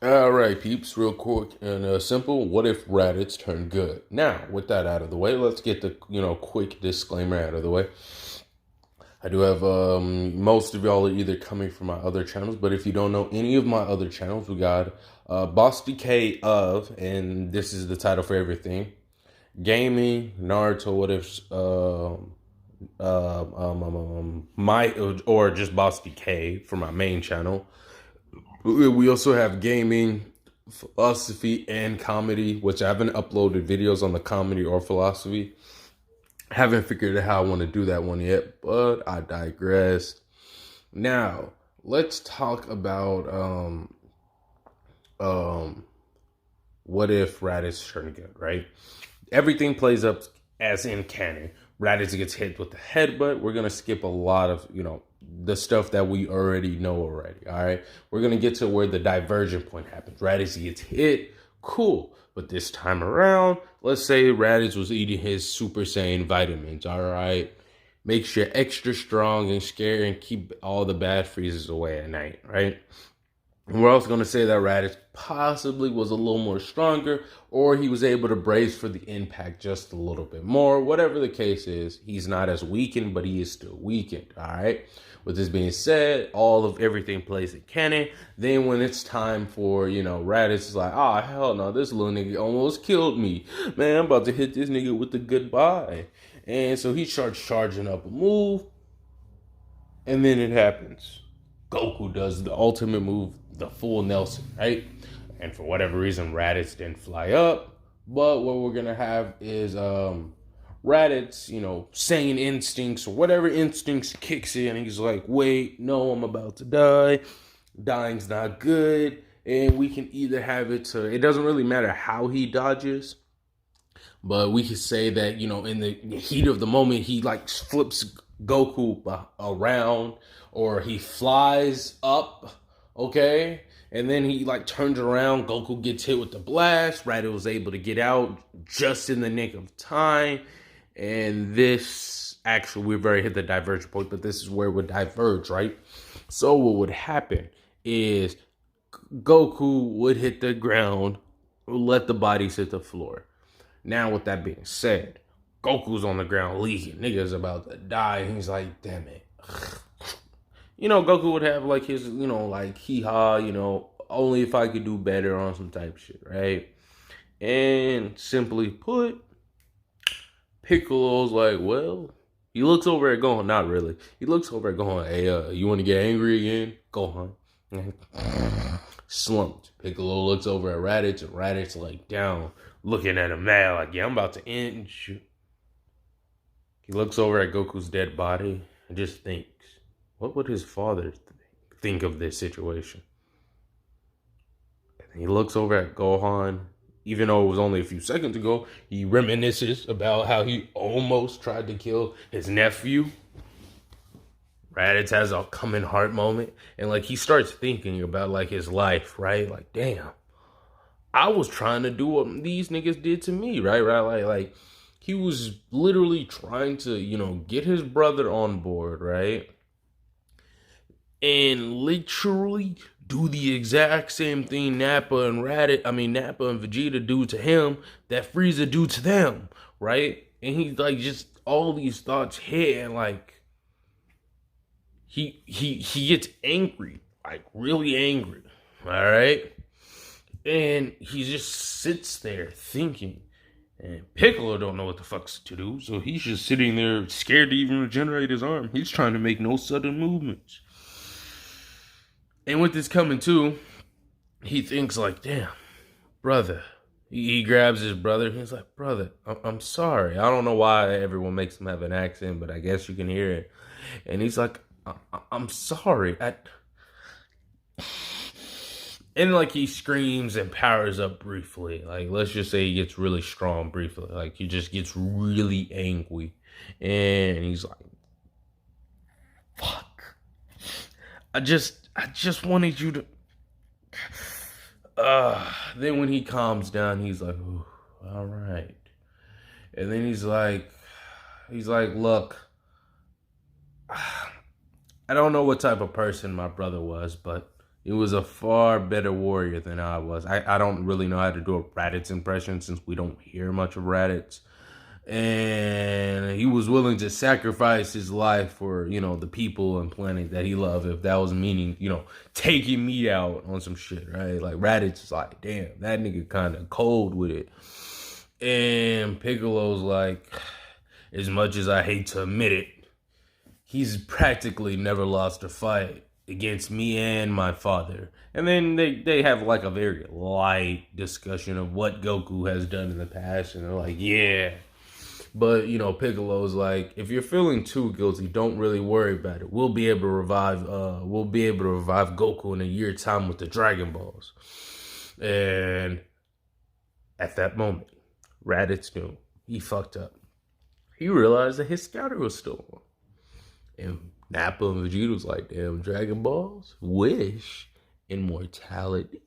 All right, peeps, real quick and simple. What if Raditz turned good? Now, with that out of the way, let's get the quick disclaimer out of the way. I do have most of y'all are either coming from my other channels, but if you don't know any of my other channels, we got Boss DK of, and this is the title for everything: gaming, Naruto. What if my or just Boss DK for my main channel. We also have gaming, philosophy, and comedy, which I haven't uploaded videos on the comedy or philosophy. Haven't figured out how I want to do that one yet, but I digress. Now, let's talk about what if Raditz turned good, right? Everything plays up as in canon. Raditz gets hit with the headbutt. We're gonna skip a lot of the stuff that we already know already. All right, we're gonna get to where the divergent point happens. Raditz gets hit, cool. But this time around, let's say Raditz was eating his Super Saiyan vitamins. All right, makes you extra strong and scary and keep all the bad freezes away at night. Right. And we're also going to say that Raditz possibly was a little more stronger, or he was able to brace for the impact just a little bit more. Whatever the case is, he's not as weakened, but he is still weakened. All right. With this being said, all of everything plays in canon. Then when it's time for, Raditz is like, oh, hell no, this little nigga almost killed me. Man, I'm about to hit this nigga with the goodbye. And so he starts charging up a move. And then it happens. Goku does the ultimate move, the full Nelson, right? And for whatever reason, Raditz didn't fly up. But what we're going to have is Raditz, Saiyan instincts or whatever instincts kicks in. He's like, wait, no, I'm about to die. Dying's not good. And we can either have it to, it doesn't really matter how he dodges. But we could say that, in the heat of the moment, he like flips Goku around, or he flies up, okay? And then he like turns around, Goku gets hit with the blast. Raditz was able to get out just in the nick of time. And this, actually, we've already hit the divergent point, but this is where it would diverge, right? So what would happen is Goku would hit the ground, let the bodies hit the floor. Now, with that being said, Goku's on the ground leaking. Nigga's about to die. And he's like, damn it. Goku would have like his, like hee-haw, only if I could do better on some type of shit, right? And simply put, Piccolo's like, well, he looks over at Gohan. Not really. He looks over at Gohan. Hey, you want to get angry again? Gohan. Slumped. Piccolo looks over at Raditz, and Raditz like down, looking at him mad, like, yeah, I'm about to end you. He looks over at Goku's dead body and just thinks, what would his father think of this situation? And he looks over at Gohan. Even though it was only a few seconds ago, he reminisces about how he almost tried to kill his nephew. Raditz has a coming heart moment. And like he starts thinking about like his life, right? Like, damn, I was trying to do what these niggas did to me, right? Like he was literally trying to, get his brother on board, right? And literally do the exact same thing Nappa and Vegeta do to him that Frieza do to them, right? And he's like, just all these thoughts hit, and like he gets angry, like really angry, all right? And he just sits there thinking, and Piccolo don't know what the fuck's to do, so he's just sitting there scared to even regenerate his arm. He's trying to make no sudden movements. And with this coming too, he thinks like, damn, brother. He grabs his brother. He's like, brother, I'm sorry. I don't know why everyone makes him have an accent, but I guess you can hear it. And he's like, I'm sorry. And like he screams and powers up briefly. Like, let's just say he gets really strong briefly. Like he just gets really angry. And he's like, fuck. I just wanted you to. Then when he calms down, he's like, all right. And then he's like, look, I don't know what type of person my brother was, but, He was a far better warrior than I was. I don't really know how to do a Raditz impression since we don't hear much of Raditz. And he was willing to sacrifice his life for, the people and planet that he loved, if that was meaning, taking me out on some shit, right? Like, Raditz is like, damn, that nigga kind of cold with it. And Piccolo's like, as much as I hate to admit it, he's practically never lost a fight against me and my father. And then they have like a very light discussion of what Goku has done in the past. And they're like, yeah. But, Piccolo's like, if you're feeling too guilty, don't really worry about it. We'll be able to revive Goku in a year's time with the Dragon Balls. And at that moment, Raditz knew he fucked up. He realized that his scouter was still on. And Nappa and Vegeta was like, damn, Dragon Balls? Wish immortality.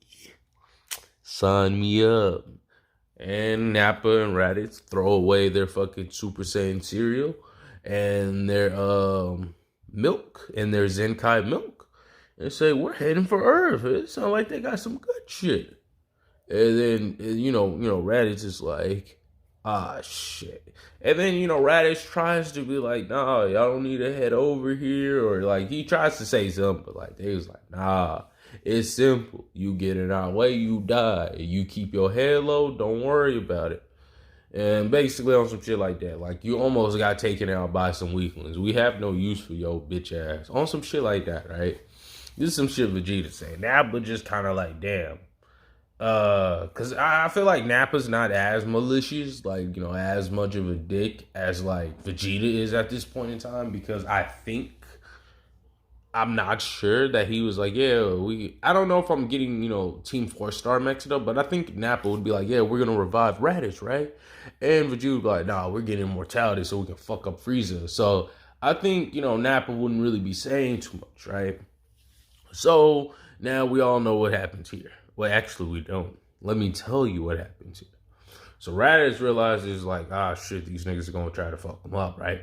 Sign me up. And Nappa and Raditz throw away their fucking Super Saiyan cereal and their milk and their Zenkai milk and say, we're heading for Earth. It sounds like they got some good shit. And then, Raditz is like, shit. And then, Raditz tries to be like, nah, y'all don't need to head over here. Or like, he tries to say something, but like, they was like, nah, it's simple. You get in our way, you die. You keep your head low, don't worry about it. And basically on some shit like that. Like, you almost got taken out by some weaklings. We have no use for your bitch ass. On some shit like that, right? This is some shit Vegeta saying. Nappa just kind of like, damn. Cause I feel like Nappa's not as malicious, like, as much of a dick as like Vegeta is at this point in time, because I'm not sure that he was like, yeah, I don't know if I'm getting, Team 4-Star mixed up, but I think Nappa would be like, yeah, we're gonna revive Raditz, right? And Vegeta would be like, nah, we're getting immortality so we can fuck up Frieza. So I think, Nappa wouldn't really be saying too much, right? So now we all know what happens here. Well, actually, we don't. Let me tell you what happens here. So Raditz realizes, like, shit, these niggas are going to try to fuck him up, right?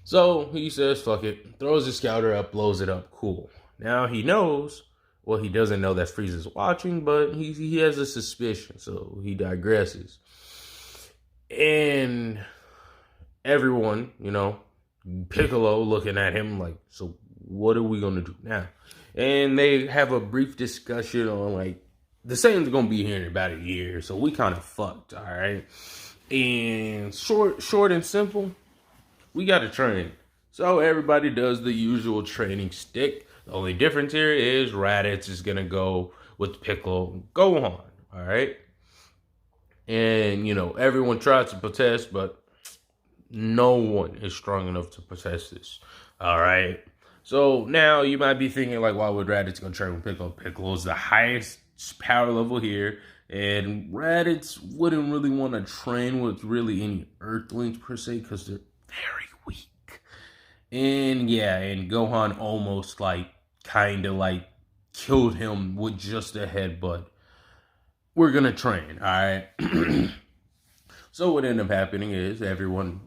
So he says, fuck it, throws his scouter up, blows it up, cool. Now he knows, well, he doesn't know that Frieza's watching, but he has a suspicion, so he digresses. And everyone, Piccolo looking at him like, so what are we going to do now? And they have a brief discussion on, like, the Saiyans are going to be here in about a year, so we kind of fucked, all right? And short and simple, we got to train. So everybody does the usual training stick. The only difference here is Raditz is going to go with Piccolo and Gohan, all right? And, everyone tries to protest, but no one is strong enough to protest this, all right? So now you might be thinking, like, why would Raditz go train with Piccolo? Piccolo's the highest power level here, and Raditz wouldn't really want to train with really any Earthlings per se because they're very weak. And yeah, and Gohan almost kind of killed him with just a headbutt. We're gonna train, all right? So what ended up happening is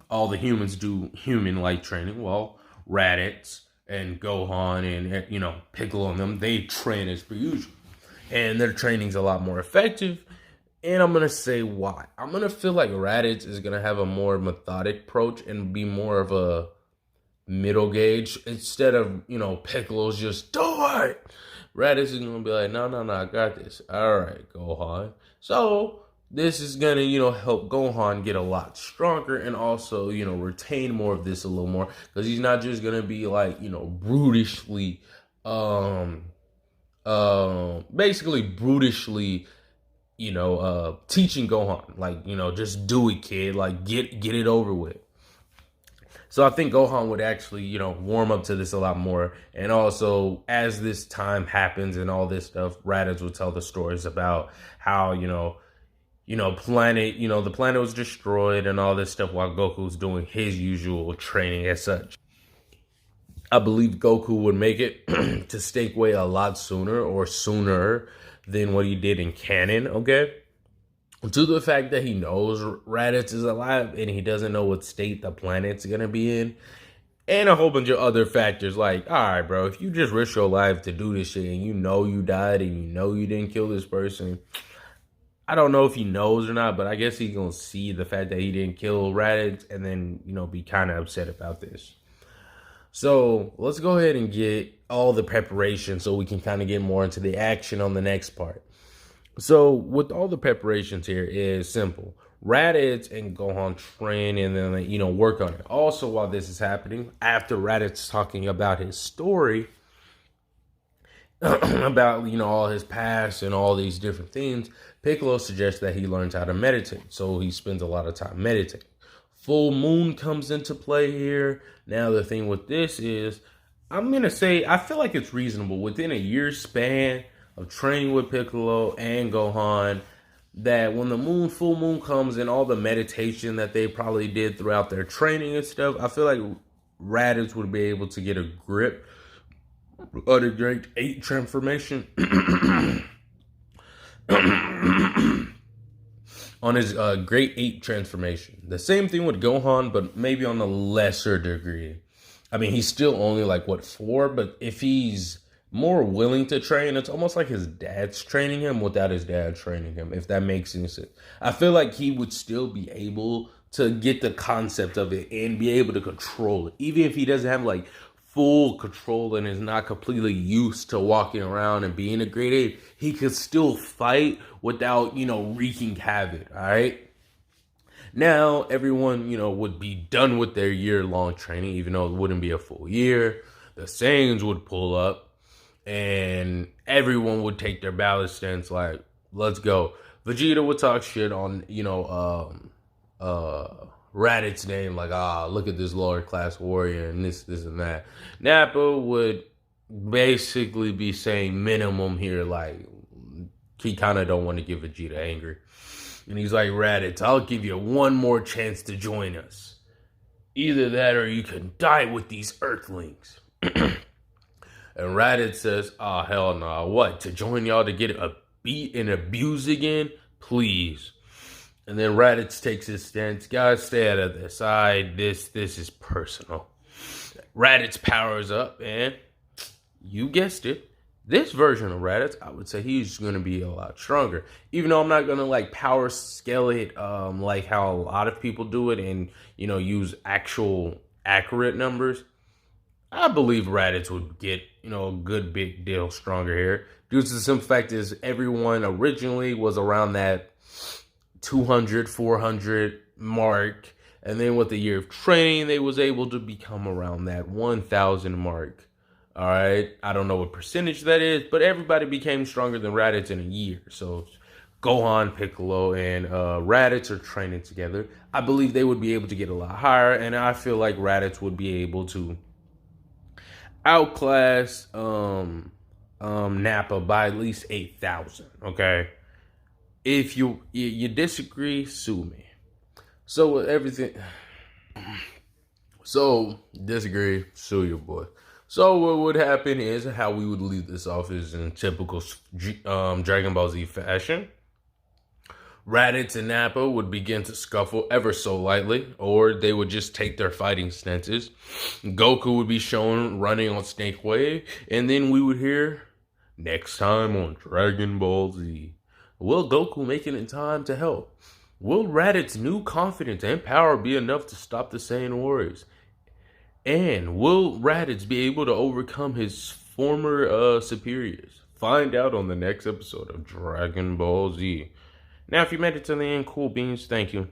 all the humans do human-like training, while Raditz and Gohan and, Piccolo and them, they train as per usual. And their training's a lot more effective. And I'm going to say why. I'm going to feel like Raditz is going to have a more methodic approach and be more of a middle gauge. Instead of, Piccolo's just, do it! Raditz is going to be like, no, I got this. All right, Gohan. So this is going to, help Gohan get a lot stronger and also, retain more of this a little more. Because he's not just going to be brutishly, basically brutishly, teaching Gohan. Just do it, kid. Get it over with. So I think Gohan would actually, warm up to this a lot more. And also, as this time happens and all this stuff, Raditz will tell the stories about how, the planet was destroyed and all this stuff while Goku's doing his usual training as such. I believe Goku would make it to stake way a lot sooner than what he did in canon, okay? To the fact that he knows Raditz is alive and he doesn't know what state the planet's going to be in, And a whole bunch of other factors like, all right, bro, if you just risk your life to do this shit and you know you died and you know you didn't kill this person, I don't know if he knows or not, but I guess he's going to see the fact that he didn't kill Raditz and then, be kind of upset about this. So let's go ahead and get all the preparation so we can kind of get more into the action on the next part. So with all the preparations here is simple. Raditz and Gohan train and then, work on it. Also, while this is happening, after Raditz talking about his story, about, all his past and all these different things, Piccolo suggests that he learns how to meditate. So he spends a lot of time meditating. Full moon comes into play here. Now, the thing with this is, I'm going to say, I feel like it's reasonable within a year's span of training with Piccolo and Gohan, that when the full moon comes and all the meditation that they probably did throughout their training and stuff, I feel like Raditz would be able to get a grip of the Great 8 transformation on his Great 8 transformation. The same thing with Gohan, but maybe on a lesser degree. I mean, he's still only 4, but if he's more willing to train, it's almost like his dad's training him without his dad training him, if that makes any sense. I feel like he would still be able to get the concept of it and be able to control it, even if he doesn't have full control and is not completely used to walking around and being a Great 8. He could still fight without, wreaking havoc, all right? Now, everyone, would be done with their year-long training, even though it wouldn't be a full year. The Saiyans would pull up, and everyone would take their ballast stance like, let's go. Vegeta would talk shit on, Raditz's name, like, look at this lower class warrior and this and that. Nappa would basically be saying minimum here, like, he kind of don't want to get Vegeta angry. And he's like, Raditz, I'll give you one more chance to join us. Either that or you can die with these Earthlings. And Raditz says, hell no. What, to join y'all to get a beat and abuse again? Please. And then Raditz takes his stance. Guys, stay out of this. This is personal. Raditz powers up, and you guessed it. This version of Raditz, I would say he's going to be a lot stronger. Even though I'm not going to power scale it like how a lot of people do it and, use actual accurate numbers. I believe Raditz would get, a good big deal stronger here. Due to the simple fact is everyone originally was around that 200, 400 mark. And then with the year of training, they was able to become around that 1,000 mark. All right. I don't know what percentage that is, but everybody became stronger than Raditz in a year. So Gohan, Piccolo, and Raditz are training together. I believe they would be able to get a lot higher. And I feel like Raditz would be able to outclass Nappa by at least 8,000. Okay. If you disagree, sue me. So with everything, disagree, sue your boy. So what would happen is how we would leave this off is in typical Dragon Ball Z fashion. Raditz and Nappa would begin to scuffle ever so lightly, or they would just take their fighting stances. Goku would be shown running on Snake Way, and then we would hear, next time on Dragon Ball Z. Will Goku make it in time to help? Will Raditz's new confidence and power be enough to stop the Saiyan warriors? And will Raditz be able to overcome his former superiors? Find out on the next episode of Dragon Ball Z. Now, if you made it to the end, cool beans, thank you.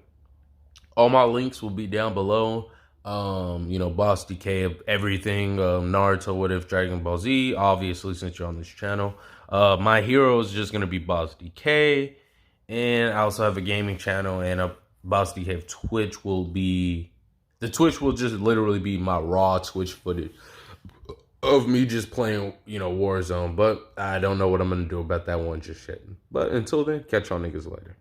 All my links will be down below. Boss DK of everything, Naruto, what if, Dragon Ball Z, obviously, since you're on this channel. My hero is just going to be Boss DK. And I also have a gaming channel, and a Boss DK of Twitch will be... The Twitch will just literally be my raw Twitch footage of me just playing, Warzone. But I don't know what I'm going to do about that one just yet. But until then, catch y'all niggas later.